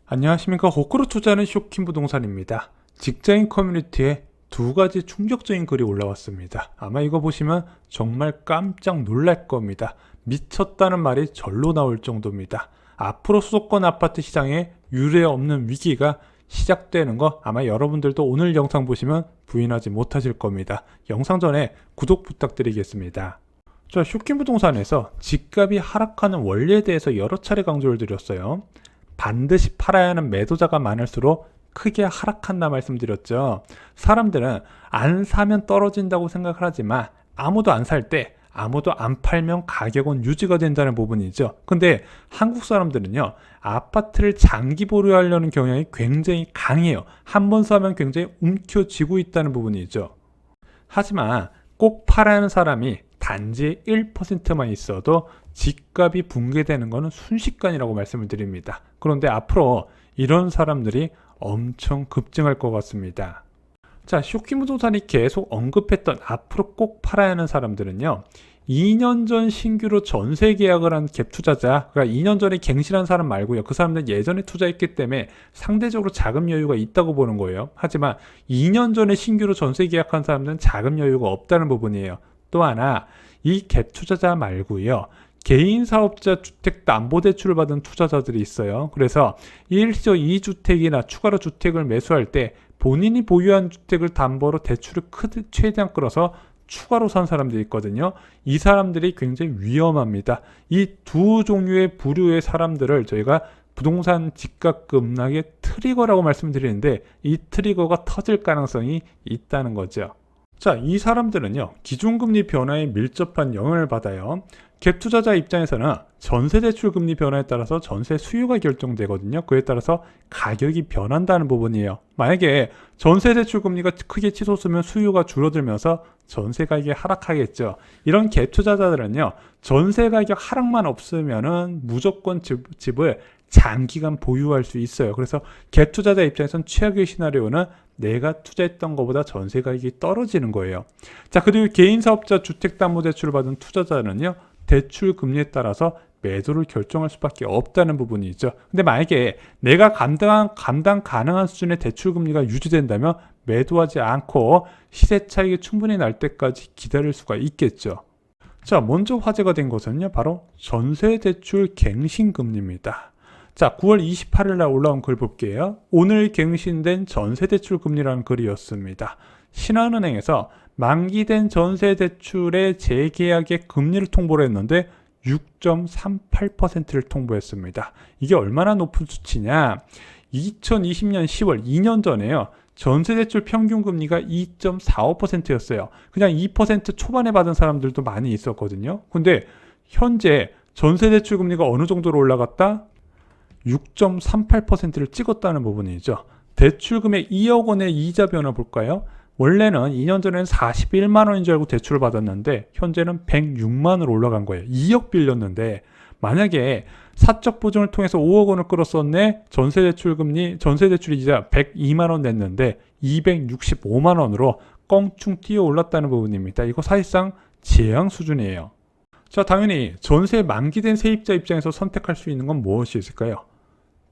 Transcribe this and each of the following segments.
안녕하십니까. 거꾸로 투자하는 쇼킹 부동산입니다. 직장인 커뮤니티에 두 가지 충격적인 글이 올라왔습니다. 아마 이거 보시면 정말 깜짝 놀랄 겁니다. 미쳤다는 말이 절로 나올 정도입니다. 앞으로 수도권 아파트 시장에 유례 없는 위기가 시작되는 거 아마 여러분들도 오늘 영상 보시면 부인하지 못하실 겁니다. 영상 전에 구독 부탁드리겠습니다. 자, 쇼킹 부동산에서 집값이 하락하는 원리에 대해서 여러 차례 강조를 드렸어요. 반드시 팔아야 하는 매도자가 많을수록 크게 하락한다 말씀드렸죠. 사람들은 안 사면 떨어진다고 생각을 하지만 아무도 안 살 때 아무도 안 팔면 가격은 유지가 된다는 부분이죠. 근데 한국 사람들은요, 아파트를 장기 보유하려는 경향이 굉장히 강해요. 한 번 사면 굉장히 움켜쥐고 있다는 부분이죠. 하지만 꼭 팔아야 하는 사람이 단지 1%만 있어도 집값이 붕괴되는 것은 순식간이라고 말씀을 드립니다. 그런데 앞으로 이런 사람들이 엄청 급증할 것 같습니다. 자, 쇼킹 부동산이 계속 언급했던 앞으로 꼭 팔아야 하는 사람들은요, 2년 전 신규로 전세 계약을 한 갭 투자자, 그러니까 2년 전에 갱신한 사람 말고요. 그 사람들은 예전에 투자했기 때문에 상대적으로 자금 여유가 있다고 보는 거예요. 하지만 2년 전에 신규로 전세 계약한 사람들은 자금 여유가 없다는 부분이에요. 또 하나, 이 갭 투자자 말고요, 개인 사업자 주택 담보대출을 받은 투자자들이 있어요. 그래서 일시적 2주택이나 추가로 주택을 매수할 때 본인이 보유한 주택을 담보로 대출을 최대한 끌어서 추가로 산 사람들이 있거든요. 이 사람들이 굉장히 위험합니다. 이 두 종류의 부류의 사람들을 저희가 부동산 집값 급락의 트리거라고 말씀드리는데, 이 트리거가 터질 가능성이 있다는 거죠. 자, 이 사람들은요, 기준금리 변화에 밀접한 영향을 받아요. 갭 투자자 입장에서는 전세대출 금리 변화에 따라서 전세 수요가 결정되거든요. 그에 따라서 가격이 변한다는 부분이에요. 만약에 전세대출 금리가 크게 치솟으면 수요가 줄어들면서 전세 가격이 하락하겠죠. 이런 갭 투자자들은요, 전세 가격 하락만 없으면은 무조건 집을 장기간 보유할 수 있어요. 그래서 갭 투자자 입장에서는 최악의 시나리오는 내가 투자했던 것보다 전세 가격이 떨어지는 거예요. 자, 그리고 개인 사업자 주택담보대출을 받은 투자자는요, 대출 금리에 따라서 매도를 결정할 수밖에 없다는 부분이 있죠. 근데 만약에 내가 감당 가능한 수준의 대출 금리가 유지된다면 매도하지 않고 시세 차익이 충분히 날 때까지 기다릴 수가 있겠죠. 자, 먼저 화제가 된 것은요, 바로 전세대출 갱신금리입니다. 자, 9월 28일 날 올라온 글 볼게요. 오늘 갱신된 전세대출 금리라는 글이었습니다. 신한은행에서 만기된 전세대출의 재계약의 금리를 통보를 했는데 6.38%를 통보했습니다. 이게 얼마나 높은 수치냐? 2020년 10월 2년 전에요, 전세대출 평균 금리가 2.45%였어요. 그냥 2% 초반에 받은 사람들도 많이 있었거든요. 근데 현재 전세대출 금리가 어느 정도로 올라갔다? 6.38%를 찍었다는 부분이죠. 대출 금액 2억 원의 이자 변화 볼까요? 원래는 2년 전에는 41만 원인 줄 알고 대출을 받았는데 현재는 106만 원으로 올라간 거예요. 2억 빌렸는데 만약에 사적 보증을 통해서 5억 원을 끌었었네. 전세대출 이자 102만 원 냈는데 265만 원으로 껑충 뛰어 올랐다는 부분입니다. 이거 사실상 재앙 수준이에요. 자, 당연히 전세 만기된 세입자 입장에서 선택할 수 있는 건 무엇이 있을까요?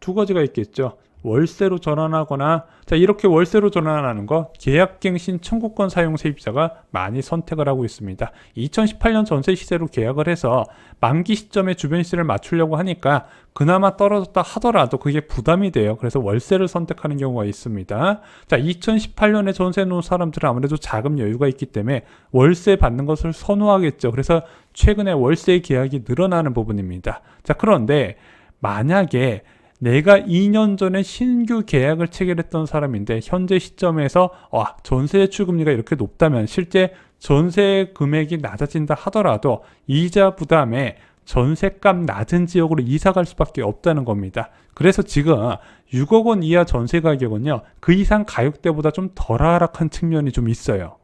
두 가지가 있겠죠. 월세로 전환하거나, 자, 이렇게 월세로 전환하는 거 계약갱신 청구권 사용 세입자가 많이 선택을 하고 있습니다. 2018년 전세 시세로 계약을 해서 만기 시점에 주변 시세를 맞추려고 하니까 그나마 떨어졌다 하더라도 그게 부담이 돼요. 그래서 월세를 선택하는 경우가 있습니다. 자, 2018년에 전세 놓은 사람들은 아무래도 자금 여유가 있기 때문에 월세 받는 것을 선호하겠죠. 그래서 최근에 월세 계약이 늘어나는 부분입니다. 자, 그런데 만약에 내가 2년 전에 신규 계약을 체결했던 사람인데 현재 시점에서 전세 대출 금리가 이렇게 높다면 실제 전세 금액이 낮아진다 하더라도 이자 부담에 전세값 낮은 지역으로 이사 갈 수밖에 없다는 겁니다. 그래서 지금 6억 원 이하 전세 가격은요, 그 이상 가격대보다 좀 덜 하락한 측면이 좀 있어요.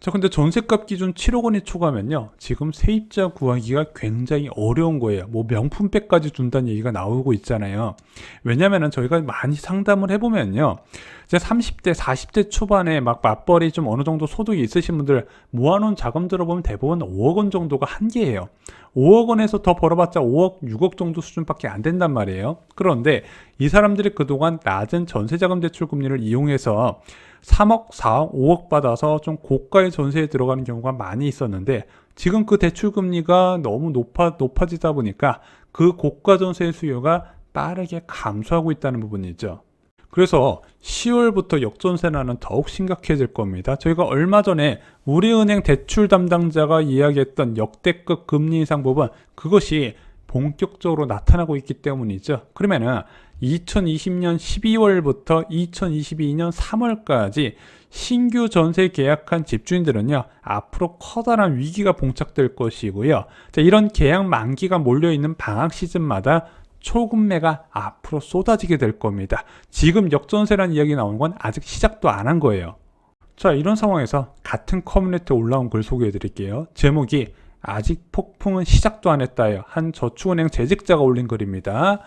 자, 근데 전셋값 기준 7억 원이 초과하면요, 지금 세입자 구하기가 굉장히 어려운 거예요. 뭐 명품백까지 준다는 얘기가 나오고 있잖아요. 왜냐면은 저희가 많이 상담을 해보면요, 이제 30대, 40대 초반에 막 맞벌이 좀 어느 정도 소득이 있으신 분들 모아놓은 자금 들어보면 대부분 5억 원 정도가 한계예요. 5억 원에서 더 벌어봤자 5억, 6억 정도 수준밖에 안 된단 말이에요. 그런데 이 사람들이 그동안 낮은 전세자금 대출 금리를 이용해서 3억, 4억, 5억 받아서 좀 고가의 전세에 들어가는 경우가 많이 있었는데, 지금 그 대출 금리가 너무 높아지다 보니까 그 고가 전세의 수요가 빠르게 감소하고 있다는 부분이죠. 그래서 10월부터 역전세난은 더욱 심각해질 겁니다. 저희가 얼마 전에 우리은행 대출 담당자가 이야기했던 역대급 금리 인상 부분, 그것이 본격적으로 나타나고 있기 때문이죠. 그러면은 2020년 12월부터 2022년 3월까지 신규 전세 계약한 집주인들은요, 앞으로 커다란 위기가 봉착될 것이고요. 자, 이런 계약 만기가 몰려있는 방학 시즌마다 초급매가 앞으로 쏟아지게 될 겁니다. 지금 역전세라는 이야기 나오는 건 아직 시작도 안 한 거예요. 자, 이런 상황에서 같은 커뮤니티에 올라온 글 소개해 드릴게요. 제목이 아직 폭풍은 시작도 안 했다요. 한 저축은행 재직자가 올린 글입니다.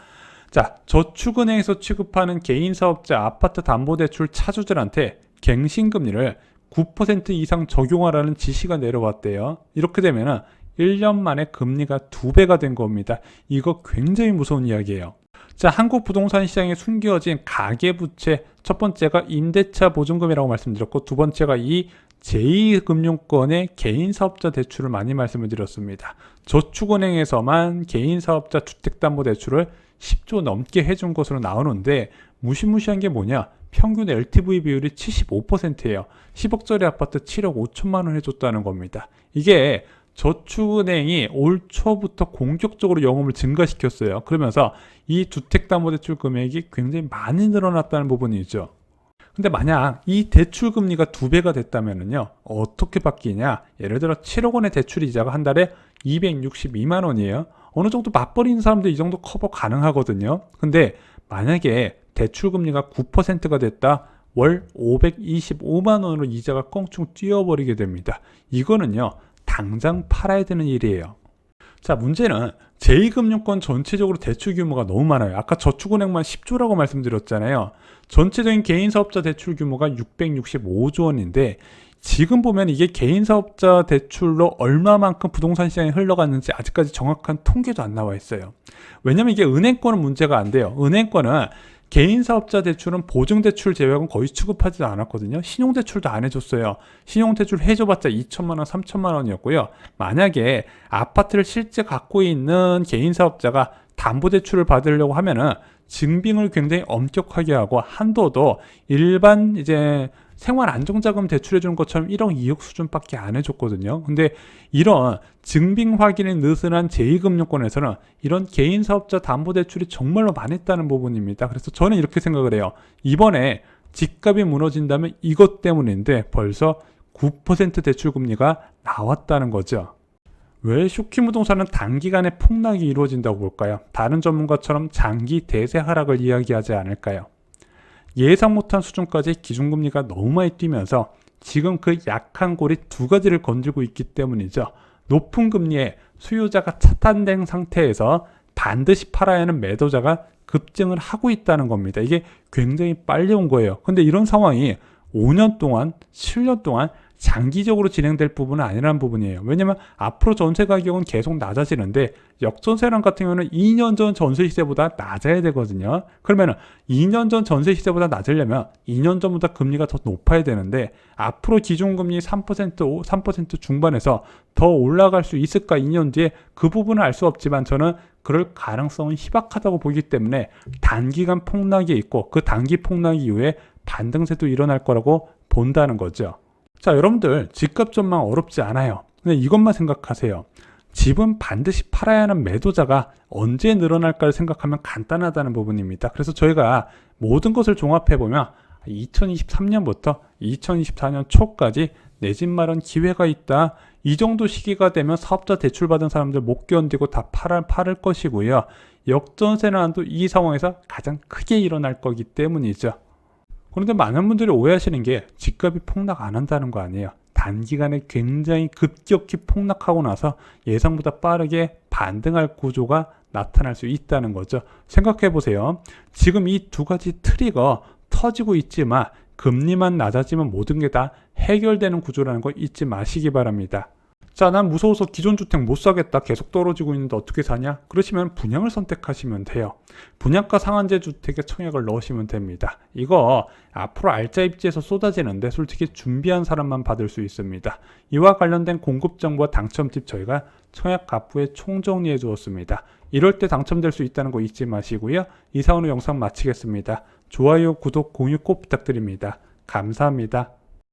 자, 저축은행에서 취급하는 개인사업자 아파트 담보대출 차주들한테 갱신금리를 9% 이상 적용하라는 지시가 내려왔대요. 이렇게 되면은 1년 만에 금리가 2배가 된 겁니다. 이거 굉장히 무서운 이야기예요. 자, 한국 부동산 시장에 숨겨진 가계부채, 첫 번째가 임대차 보증금이라고 말씀드렸고, 두 번째가 이 제2금융권의 개인사업자 대출을 많이 말씀을 드렸습니다. 저축은행에서만 개인사업자 주택담보대출을 10조 넘게 해준 것으로 나오는데, 무시무시한 게 뭐냐? 평균 LTV 비율이 75%예요. 10억짜리 아파트 7억 5천만 원 해줬다는 겁니다. 이게 저축은행이 올 초부터 공격적으로 영업을 증가시켰어요. 그러면서 이 주택담보대출 금액이 굉장히 많이 늘어났다는 부분이죠. 근데 만약 이 대출 금리가 2배가 됐다면요, 어떻게 바뀌냐? 예를 들어 7억 원의 대출 이자가 한 달에 262만 원이에요. 어느 정도 맞벌이인 사람들 이 정도 커버 가능하거든요. 근데 만약에 대출 금리가 9%가 됐다, 월 525만 원으로 이자가 껑충 뛰어버리게 됩니다. 이거는요, 당장 팔아야 되는 일이에요. 자, 문제는 제2금융권 전체적으로 대출 규모가 너무 많아요. 아까 저축은행만 10조라고 말씀드렸잖아요. 전체적인 개인사업자 대출 규모가 665조 원인데, 지금 보면 이게 개인사업자 대출로 얼마만큼 부동산 시장에 흘러갔는지 아직까지 정확한 통계도 안 나와 있어요. 왜냐면 이게 은행권은 문제가 안 돼요. 은행권은 개인사업자 대출은 보증대출 제외하고는 거의 취급하지 않았거든요. 신용대출도 안 해줬어요. 신용대출 해줘봤자 2천만 원, 3천만 원이었고요. 만약에 아파트를 실제 갖고 있는 개인사업자가 담보대출을 받으려고 하면은 증빙을 굉장히 엄격하게 하고, 한도도 일반 이제 생활안정자금 대출해 주는 것처럼 1억, 2억 수준밖에 안 해줬거든요. 근데 이런 증빙 확인이 느슨한 제2금융권에서는 이런 개인사업자 담보대출이 정말로 많았다는 부분입니다. 그래서 저는 이렇게 생각을 해요. 이번에 집값이 무너진다면 이것 때문인데 벌써 9% 대출금리가 나왔다는 거죠. 왜 쇼킹부동산은 단기간에 폭락이 이루어진다고 볼까요? 다른 전문가처럼 장기 대세 하락을 이야기하지 않을까요? 예상 못한 수준까지 기준금리가 너무 많이 뛰면서 지금 그 약한 골이 두 가지를 건들고 있기 때문이죠. 높은 금리에 수요자가 차단된 상태에서 반드시 팔아야 하는 매도자가 급증을 하고 있다는 겁니다. 이게 굉장히 빨리 온 거예요. 근데 이런 상황이 5년 동안, 7년 동안 장기적으로 진행될 부분은 아니라는 부분이에요. 왜냐면 앞으로 전세 가격은 계속 낮아지는데, 역전세랑 같은 경우는 2년 전 전세 시세보다 낮아야 되거든요. 그러면 2년 전 전세 시세보다 낮으려면 2년 전보다 금리가 더 높아야 되는데, 앞으로 기준금리 3% 중반에서 더 올라갈 수 있을까? 2년 뒤에 그 부분은 알 수 없지만 저는 그럴 가능성은 희박하다고 보기 때문에 단기간 폭락이 있고, 그 단기 폭락 이후에 반등세도 일어날 거라고 본다는 거죠. 자, 여러분들 집값 전망 어렵지 않아요. 근데 이것만 생각하세요. 집은 반드시 팔아야 하는 매도자가 언제 늘어날까를 생각하면 간단하다는 부분입니다. 그래서 저희가 모든 것을 종합해보면 2023년부터 2024년 초까지 내 집 마련 기회가 있다. 이 정도 시기가 되면 사업자 대출 받은 사람들 못 견디고 다 팔을 것이고요. 역전세난도 이 상황에서 가장 크게 일어날 거기 때문이죠. 그런데 많은 분들이 오해하시는 게 집값이 폭락 안 한다는 거 아니에요. 단기간에 굉장히 급격히 폭락하고 나서 예상보다 빠르게 반등할 구조가 나타날 수 있다는 거죠. 생각해 보세요. 지금 이 두 가지 트리거 터지고 있지만 금리만 낮아지면 모든 게 다 해결되는 구조라는 거 잊지 마시기 바랍니다. 자, 난 무서워서 기존 주택 못 사겠다. 계속 떨어지고 있는데 어떻게 사냐? 그러시면 분양을 선택하시면 돼요. 분양가 상한제 주택에 청약을 넣으시면 됩니다. 이거 앞으로 알짜 입지에서 쏟아지는데 솔직히 준비한 사람만 받을 수 있습니다. 이와 관련된 공급 정보와 당첨 팁 저희가 청약 가부에 총정리해 주었습니다. 이럴 때 당첨될 수 있다는 거 잊지 마시고요. 이상으로 영상 마치겠습니다. 좋아요, 구독, 공유 꼭 부탁드립니다. 감사합니다.